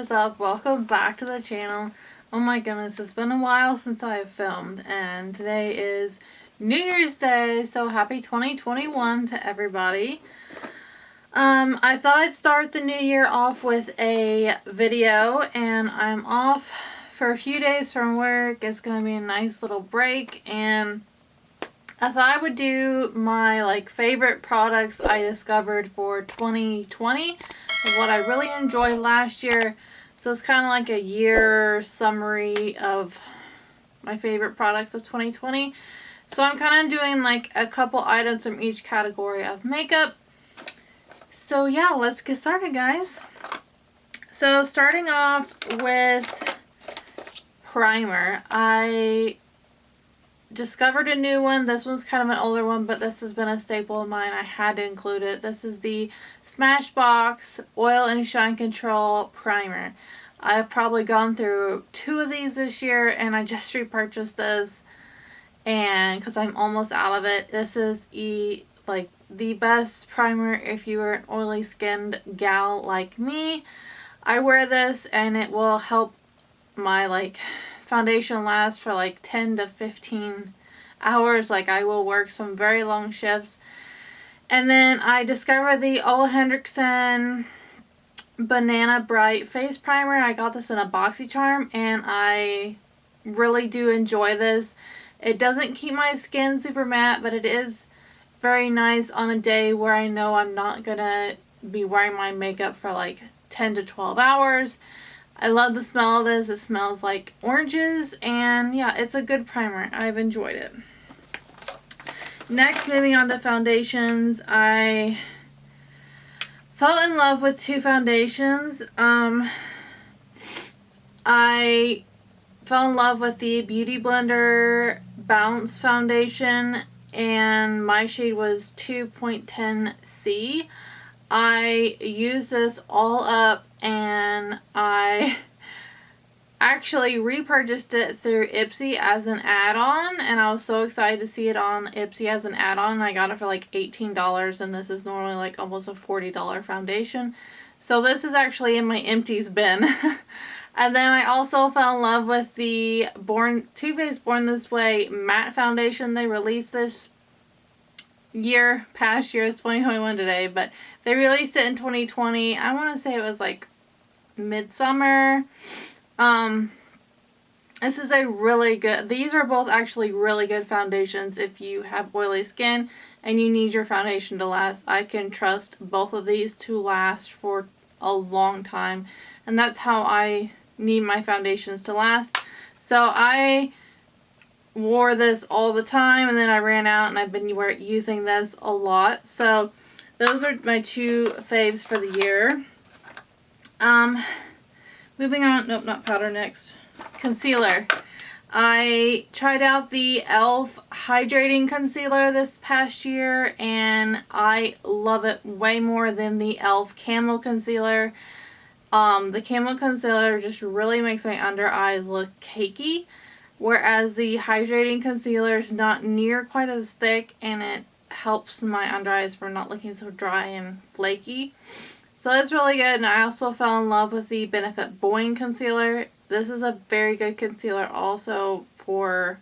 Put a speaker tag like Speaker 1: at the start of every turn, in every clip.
Speaker 1: is up? Welcome back to the channel. Oh my goodness, it's been a while since I have filmed, and today is New Year's Day, so happy 2021 to everybody. I thought I'd start the new year off with a video, and I'm off for a few days from work. It's gonna be a nice little break, and I thought I would do my favorite products I discovered for 2020, what I really enjoyed last year. So it's kind of like a year summary of my favorite products of 2020. So I'm kind of doing like a couple items from each category of makeup. So yeah, let's get started, guys. So starting off with primer, I discovered a new one. This one's kind of an older one, but this has been a staple of mine. I had to include it. This is the Smashbox Oil and Shine Control Primer. I've probably gone through 2 of these this year, and I just repurchased this, and because I'm almost out of it. This is the best primer if you are an oily skinned gal like me. I wear this and it will help my foundation last for 10 to 15 hours. I will work some very long shifts. And then I discovered the Ole Henriksen Banana Bright Face Primer. I got this in a BoxyCharm, and I really do enjoy this. It doesn't keep my skin super matte, but it is very nice on a day where I know I'm not gonna be wearing my makeup for 10 to 12 hours. I love the smell of this. It smells like oranges, and yeah, it's a good primer. I've enjoyed it. Next, moving on to foundations, I fell in love with 2 foundations. I fell in love with the Beauty Blender Bounce Foundation, and my shade was 2.10C. I use this all up, and I actually repurchased it through Ipsy as an add-on, and I was so excited to see it on Ipsy as an add-on. I got it for $18, and this is normally almost a $40 foundation. So this is actually in my empties bin. And then I also fell in love with the Too Faced Born This Way matte foundation. They released this past year. It's 2021 today, but they released it in 2020. I want to say it was midsummer. This is a really good, these are both actually really good foundations if you have oily skin and you need your foundation to last. I can trust both of these to last for a long time, and that's how I need my foundations to last. So I wore this all the time, and then I ran out, and I've been using this a lot. So those are my 2 faves for the year. Moving on, nope, not powder, next. Concealer. I tried out the e.l.f. Hydrating Concealer this past year, and I love it way more than the e.l.f. Camo Concealer. The Camo Concealer just really makes my under eyes look cakey, whereas the Hydrating Concealer is not near quite as thick, and it helps my under eyes from not looking so dry and flaky. So it's really good. And I also fell in love with the Benefit Boing Concealer. This is a very good concealer also for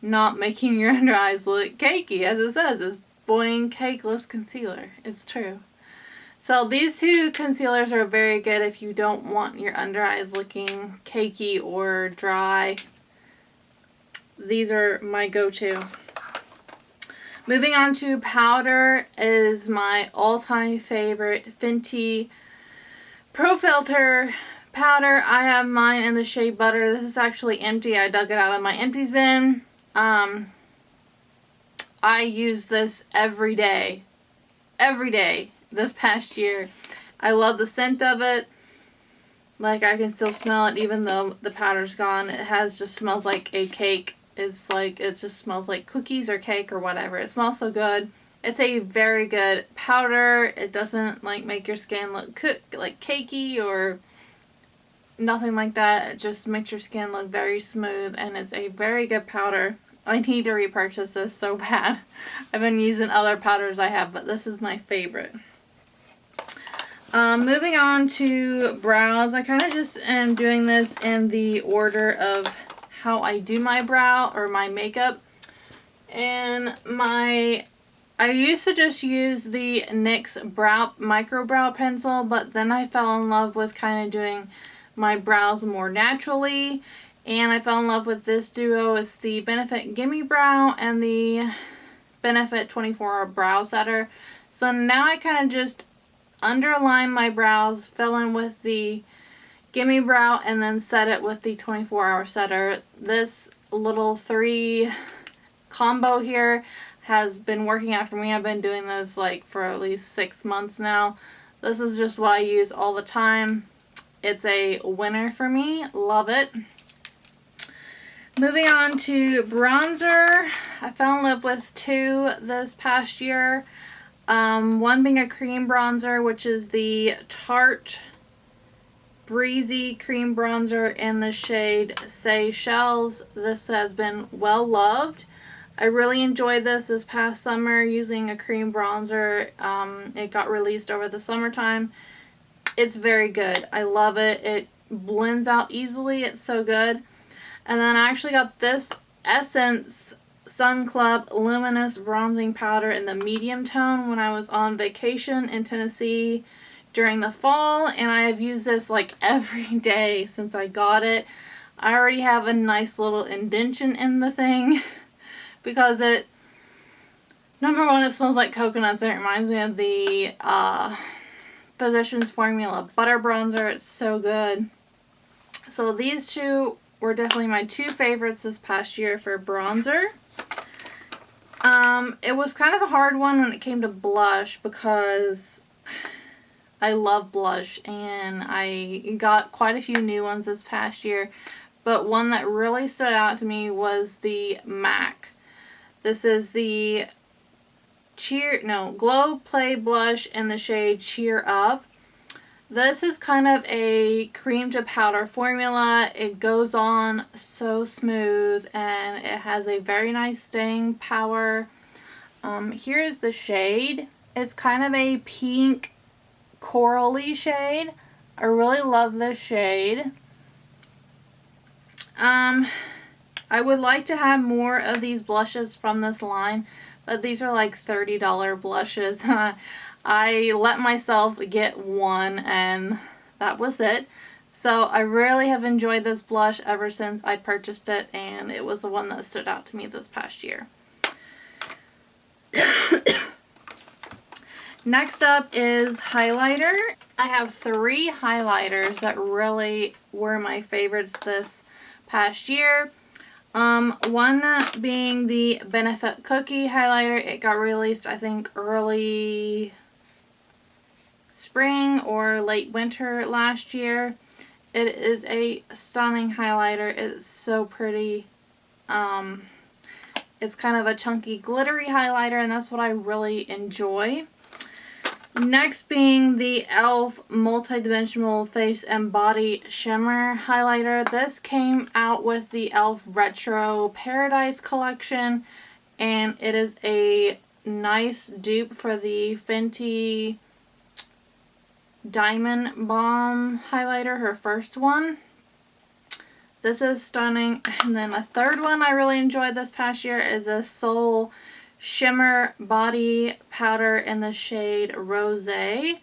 Speaker 1: not making your under eyes look cakey. As it says, it's Boing Cakeless Concealer. It's true. So these 2 concealers are very good if you don't want your under eyes looking cakey or dry. These are my go-to. Moving on to powder is my all-time favorite Fenty Pro Filter powder. I have mine in the shade Butter. This is actually empty. I dug it out of my empties bin. I use this every day this past year. I love the scent of it. I can still smell it even though the powder's gone. It just smells like a cake. It just smells like cookies or cake or whatever. It smells so good. It's a very good powder. It doesn't make your skin look cakey or nothing like that. It just makes your skin look very smooth, and it's a very good powder. I need to repurchase this so bad. I've been using other powders I have, but this is my favorite. Moving on to brows, I kind of just am doing this in the order of how I do my brow or my makeup. And I used to just use the NYX micro brow pencil, but then I fell in love with kind of doing my brows more naturally, and I fell in love with this duo. It's the Benefit Gimme Brow and the Benefit 24-Hour Brow Setter. So now I kind of just underline my brows, fill in with the Gimme Brow, and then set it with the 24-Hour Setter. This little 3 combo here has been working out for me. I've been doing this like for at least 6 months now. This is just what I use all the time. It's a winner for me. Love it. Moving on to bronzer. I fell in love with 2 this past year. One being a cream bronzer, which is the Tarte Breezy Cream Bronzer in the shade Seychelles. This has been well loved. I really enjoyed this past summer using a cream bronzer. It got released over the summertime. It's very good. I love it. It blends out easily. It's so good. And then I actually got this Essence Sun Club Luminous Bronzing Powder in the medium tone when I was on vacation in Tennessee during the fall. And I have used this like every day since I got it. I already have a nice little indentation in the thing. Because number one, it smells like coconuts, and it reminds me of the Physicians Formula Butter Bronzer. It's so good. So these 2 were definitely my 2 favorites this past year for bronzer. It was kind of a hard one when it came to blush because I love blush, and I got quite a few new ones this past year. But one that really stood out to me was the MAC. This is the Glow Play Blush in the shade Cheer Up. This is kind of a cream to powder formula. It goes on so smooth, and it has a very nice staying power. Here's the shade. It's kind of a pink corally shade. I really love this shade. I would like to have more of these blushes from this line, but these are like $30 blushes. I let myself get one, and that was it. So I really have enjoyed this blush ever since I purchased it, and it was the one that stood out to me this past year. Next up is highlighter. I have 3 highlighters that really were my favorites this past year. One being the Benefit Cookie highlighter. It got released, I think, early spring or late winter last year. It is a stunning highlighter. It's so pretty. It's kind of a chunky, glittery highlighter, and that's what I really enjoy. Next being the e.l.f. Multidimensional Face and Body Shimmer Highlighter. This came out with the e.l.f. Retro Paradise collection, and it is a nice dupe for the Fenty Diamond Balm highlighter, her first one. This is stunning. And then a third one I really enjoyed this past year is a Soul Shimmer Body Powder in the shade Rosé.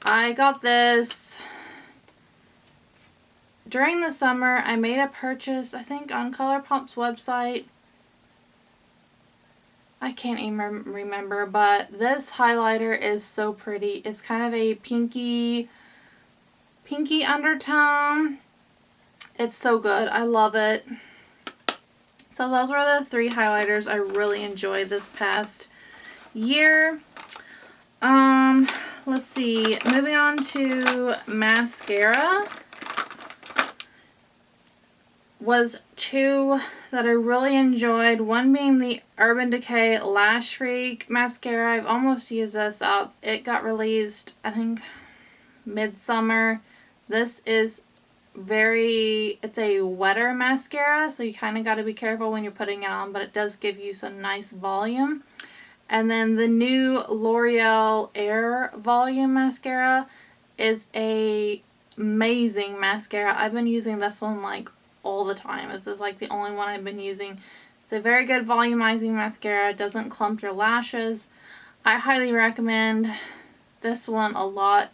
Speaker 1: I got this during the summer. I made a purchase, I think, on ColourPop's website. I can't even remember, but this highlighter is so pretty. It's kind of a pinky undertone. It's so good. I love it. So those were the 3 highlighters I really enjoyed this past year. Let's see. Moving on to mascara. Was 2 that I really enjoyed. One being the Urban Decay Lash Freak mascara. I've almost used this up. It got released, I think, midsummer. This is it's a wetter mascara, so you kind of got to be careful when you're putting it on, but it does give you some nice volume. And then the new L'Oreal Air Volume Mascara. is a amazing mascara. I've been using this one like all the time. This is like the only one I've been using. It's a very good volumizing mascara. It doesn't clump your lashes. I highly recommend this one a lot.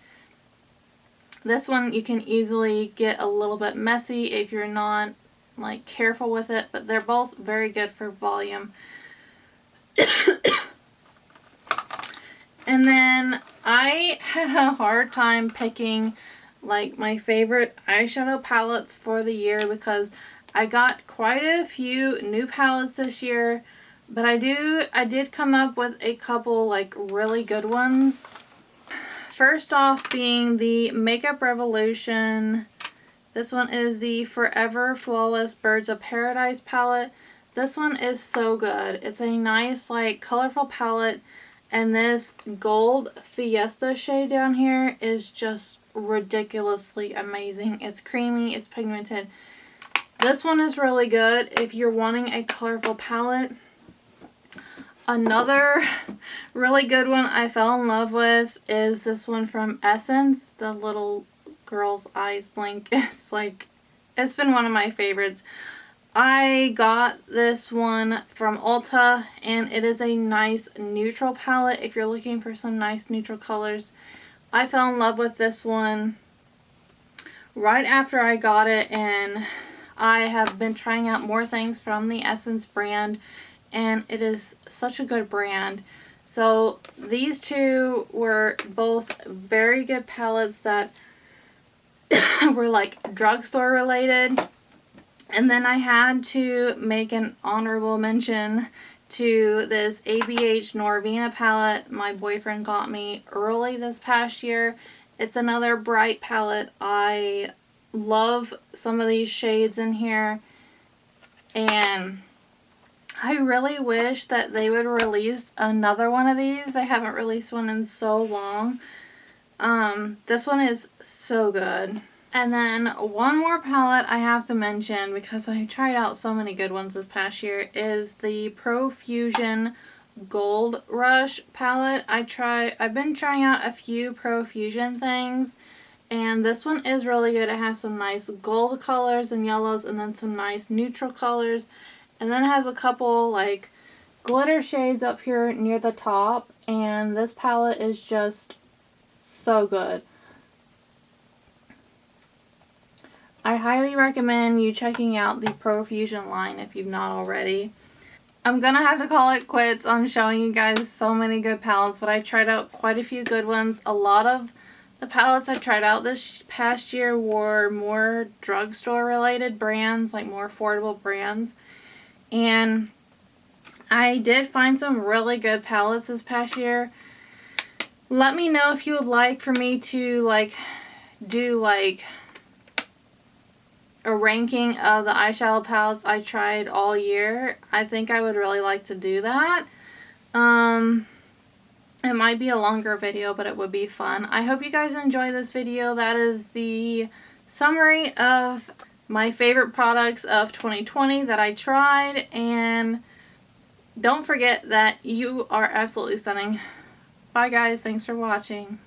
Speaker 1: This one you can easily get a little bit messy if you're not like careful with it, but they're both very good for volume. And then I had a hard time picking like my favorite eyeshadow palettes for the year because I got quite a few new palettes this year, but I did come up with a couple like really good ones. First off being the Makeup Revolution. This one is the Forever Flawless Birds of Paradise palette. This one is so good. It's a nice like colorful palette, and this gold Fiesta shade down here is just ridiculously amazing. It's creamy, it's pigmented. This one is really good if you're wanting a colorful palette. Another really good one I fell in love with is this one from Essence. The little girl's eyes blink. It's been one of my favorites. I got this one from Ulta, and it is a nice neutral palette if you're looking for some nice neutral colors. I fell in love with this one right after I got it, and I have been trying out more things from the Essence brand, and it is such a good brand. So these two were both very good palettes that were like drugstore related. And then I had to make an honorable mention to this ABH Norvina palette my boyfriend got me early this past year. It's another bright palette. I love some of these shades in here, and I really wish that they would release another one of these. They haven't released one in so long. This one is so good. And then one more palette I have to mention, because I tried out so many good ones this past year, is the Profusion Gold Rush palette. I've been trying out a few Profusion things, and this one is really good. It has some nice gold colors and yellows, and then some nice neutral colors. And then it has a couple like glitter shades up here near the top, and this palette is just so good. I highly recommend you checking out the Profusion line if you've not already. I'm gonna have to call it quits on showing you guys so many good palettes, but I tried out quite a few good ones. A lot of the palettes I tried out this past year were more drugstore related brands, like more affordable brands. And I did find some really good palettes this past year. Let me know if you would like for me to do a ranking of the eyeshadow palettes I tried all year. I think I would really like to do that. It might be a longer video, but it would be fun. I hope you guys enjoy this video. That is the summary of my favorite products of 2020 that I tried, and don't forget that you are absolutely stunning. Bye guys, thanks for watching.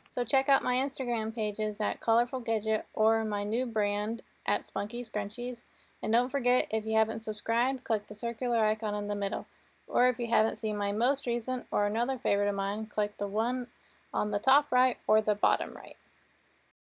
Speaker 1: So check out my Instagram pages at Colorful Gadget or my new brand at Spunky Scrunchies. And don't forget, if you haven't subscribed, click the circular icon in the middle. Or if you haven't seen my most recent or another favorite of mine, click the one on the top right or the bottom right.